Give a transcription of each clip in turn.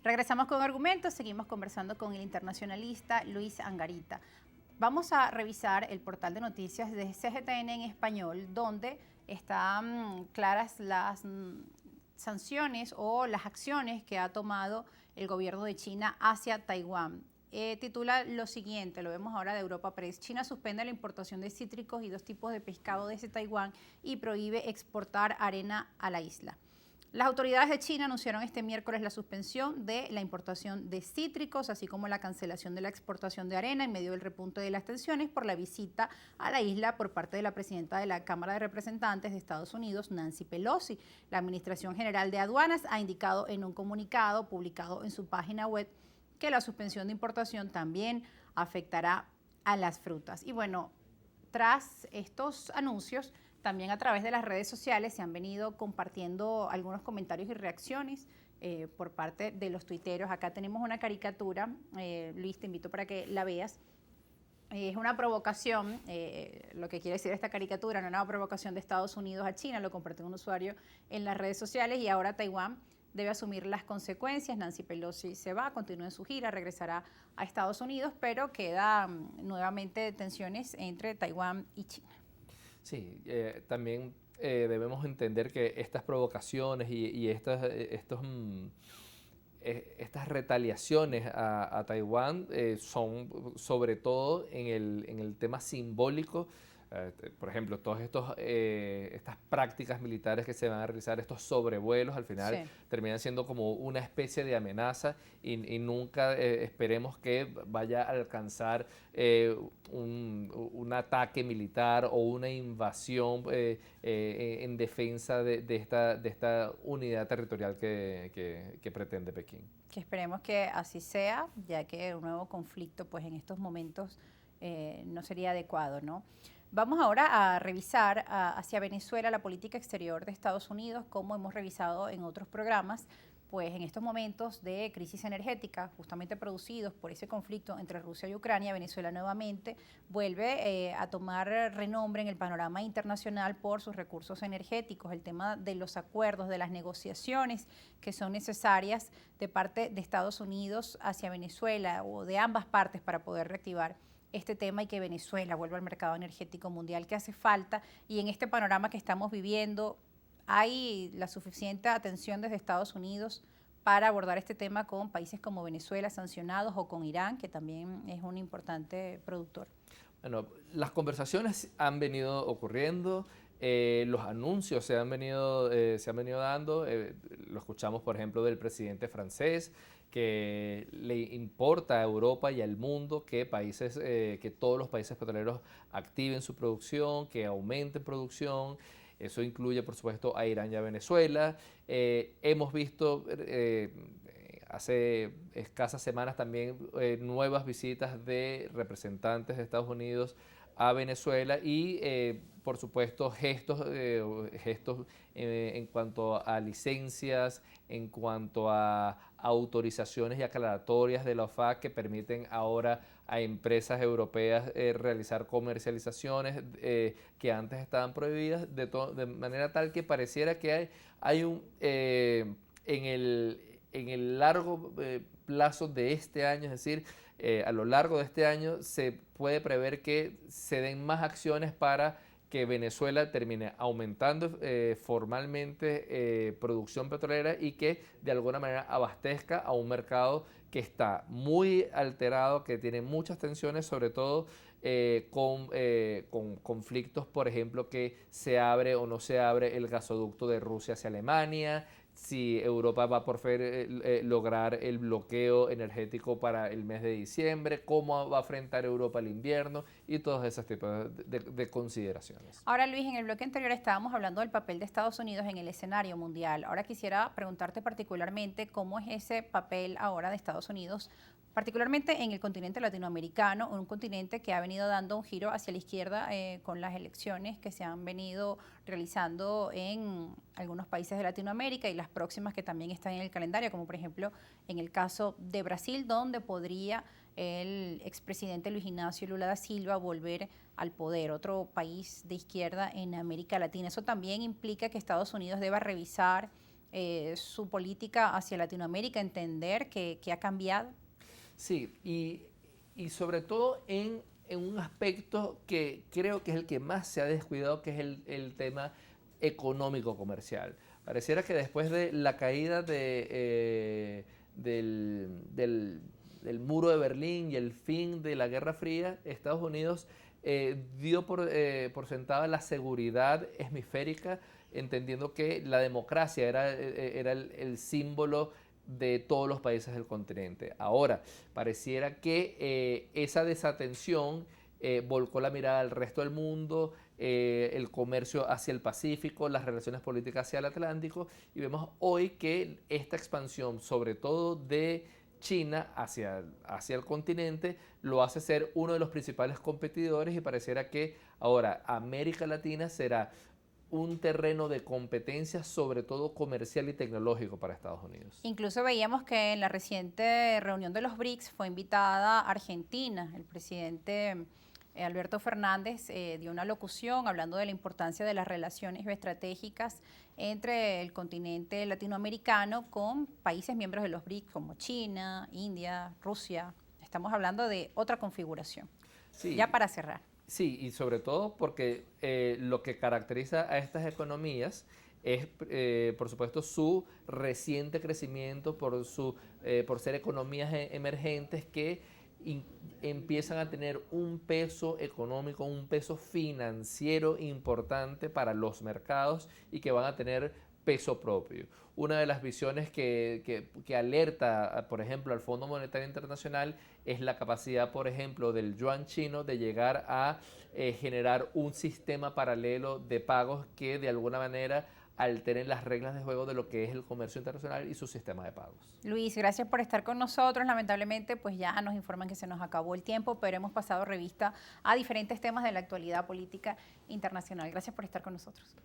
Regresamos con argumentos, seguimos conversando con el internacionalista Luis Angarita. Vamos a revisar el portal de noticias de CGTN en español, donde están claras las sanciones o las acciones que ha tomado el gobierno de China hacia Taiwán. Titula lo siguiente, lo vemos ahora de Europa Press: China suspende la importación de cítricos y 2 tipos de pescado desde Taiwán y prohíbe exportar arena a la isla. Las autoridades de China anunciaron este miércoles la suspensión de la importación de cítricos, así como la cancelación de la exportación de arena en medio del repunte de las tensiones por la visita a la isla por parte de la presidenta de la Cámara de Representantes de Estados Unidos, Nancy Pelosi. La Administración General de Aduanas ha indicado en un comunicado publicado en su página web que la suspensión de importación también afectará a las frutas. Y bueno, tras estos anuncios, también a través de las redes sociales se han venido compartiendo algunos comentarios y reacciones por parte de los tuiteros. Acá tenemos una caricatura, Luis, te invito para que la veas. Es una provocación, lo que quiere decir esta caricatura, no una provocación de Estados Unidos a China, lo compartió un usuario en las redes sociales, y ahora Taiwán debe asumir las consecuencias. Nancy Pelosi se va, continúa en su gira, regresará a Estados Unidos, pero quedan nuevamente tensiones entre Taiwán y China. Sí, también debemos entender que estas provocaciones y estas retaliaciones a Taiwán son sobre todo en el tema simbólico. Por ejemplo, todas estas prácticas militares que se van a realizar, estos sobrevuelos, al final terminan siendo como una especie de amenaza y nunca esperemos que vaya a alcanzar un ataque militar o una invasión en defensa de esta unidad territorial que pretende Pekín. Que esperemos que así sea, ya que un nuevo conflicto pues en estos momentos no sería adecuado, ¿no? Vamos ahora a revisar hacia Venezuela la política exterior de Estados Unidos, como hemos revisado en otros programas. Pues en estos momentos de crisis energética, justamente producidos por ese conflicto entre Rusia y Ucrania, Venezuela nuevamente vuelve a tomar renombre en el panorama internacional por sus recursos energéticos. El tema de los acuerdos, de las negociaciones que son necesarias de parte de Estados Unidos hacia Venezuela o de ambas partes para poder reactivar este tema y que Venezuela vuelva al mercado energético mundial que hace falta. Y en este panorama que estamos viviendo, ¿hay la suficiente atención desde Estados Unidos para abordar este tema con países como Venezuela sancionados o con Irán, que también es un importante productor? Bueno, las conversaciones han venido ocurriendo, los anuncios se han venido dando, lo escuchamos por ejemplo del presidente francés, que le importa a Europa y al mundo que todos los países petroleros activen su producción, que aumenten producción. Eso incluye, por supuesto, a Irán y a Venezuela. Hemos visto hace escasas semanas también nuevas visitas de representantes de Estados Unidos a Venezuela y, por supuesto, gestos en cuanto a licencias, en cuanto a autorizaciones y aclaratorias de la OFAC que permiten ahora a empresas europeas realizar comercializaciones que antes estaban prohibidas, de manera tal que pareciera que hay en el largo plazo de este año, es decir, a lo largo de este año se puede prever que se den más acciones para que Venezuela termine aumentando formalmente producción petrolera y que de alguna manera abastezca a un mercado que está muy alterado, que tiene muchas tensiones, sobre todo con conflictos, por ejemplo, que se abre o no se abre el gasoducto de Rusia hacia Alemania, si Europa va por fin lograr el bloqueo energético para el mes de diciembre, cómo va a enfrentar Europa el invierno y todos esos tipos de consideraciones. Ahora, Luis, en el bloque anterior estábamos hablando del papel de Estados Unidos en el escenario mundial. Ahora quisiera preguntarte particularmente cómo es ese papel ahora de Estados Unidos, particularmente en el continente latinoamericano, un continente que ha venido dando un giro hacia la izquierda con las elecciones que se han venido realizando en algunos países de Latinoamérica y las próximas que también están en el calendario, como por ejemplo en el caso de Brasil, donde podría el expresidente Luis Ignacio Lula da Silva volver al poder, otro país de izquierda en América Latina. Eso también implica que Estados Unidos deba revisar su política hacia Latinoamérica, entender que ha cambiado? Sí, y sobre todo en un aspecto que creo que es el que más se ha descuidado, que es el tema económico-comercial. Pareciera que después de la caída del muro de Berlín y el fin de la Guerra Fría, Estados Unidos dio por sentada la seguridad hemisférica, entendiendo que la democracia era el símbolo de todos los países del continente. Ahora, pareciera que esa desatención volcó la mirada al resto del mundo, el comercio hacia el Pacífico, las relaciones políticas hacia el Atlántico, y vemos hoy que esta expansión, sobre todo de China hacia el continente, lo hace ser uno de los principales competidores, y pareciera que ahora América Latina será un terreno de competencia, sobre todo comercial y tecnológico para Estados Unidos. Incluso veíamos que en la reciente reunión de los BRICS fue invitada Argentina. El presidente Alberto Fernández dio una locución hablando de la importancia de las relaciones estratégicas entre el continente latinoamericano con países miembros de los BRICS como China, India, Rusia. Estamos hablando de otra configuración. Sí. Ya para cerrar. Sí, y sobre todo porque lo que caracteriza a estas economías es, por supuesto, su reciente crecimiento, por ser economías emergentes que empiezan a tener un peso económico, un peso financiero importante para los mercados, y que van a tener peso propio. Una de las visiones que alerta, por ejemplo, al Fondo Monetario Internacional es la capacidad, por ejemplo, del yuan chino de llegar a generar un sistema paralelo de pagos que de alguna manera alteren las reglas de juego de lo que es el comercio internacional y su sistema de pagos. Luis, gracias por estar con nosotros. Lamentablemente, pues ya nos informan que se nos acabó el tiempo, pero hemos pasado revista a diferentes temas de la actualidad política internacional. Gracias por estar con nosotros.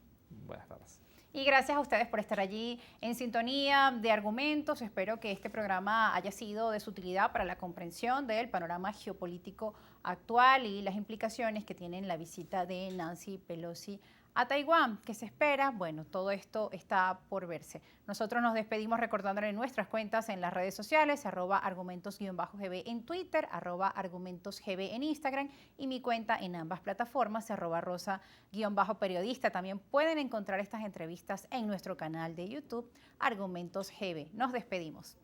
Buenas tardes. Y gracias a ustedes por estar allí en sintonía de Argumentos. Espero que este programa haya sido de su utilidad para la comprensión del panorama geopolítico actual y las implicaciones que tiene la visita de Nancy Pelosi a Taiwán. ¿Qué se espera? Bueno, todo esto está por verse. Nosotros nos despedimos recordándole nuestras cuentas en las redes sociales, @argumentos_gb en Twitter, @argumentosgb en Instagram, y mi cuenta en ambas plataformas, @rosa_periodista. También pueden encontrar estas entrevistas en nuestro canal de YouTube, Argumentos GB. Nos despedimos.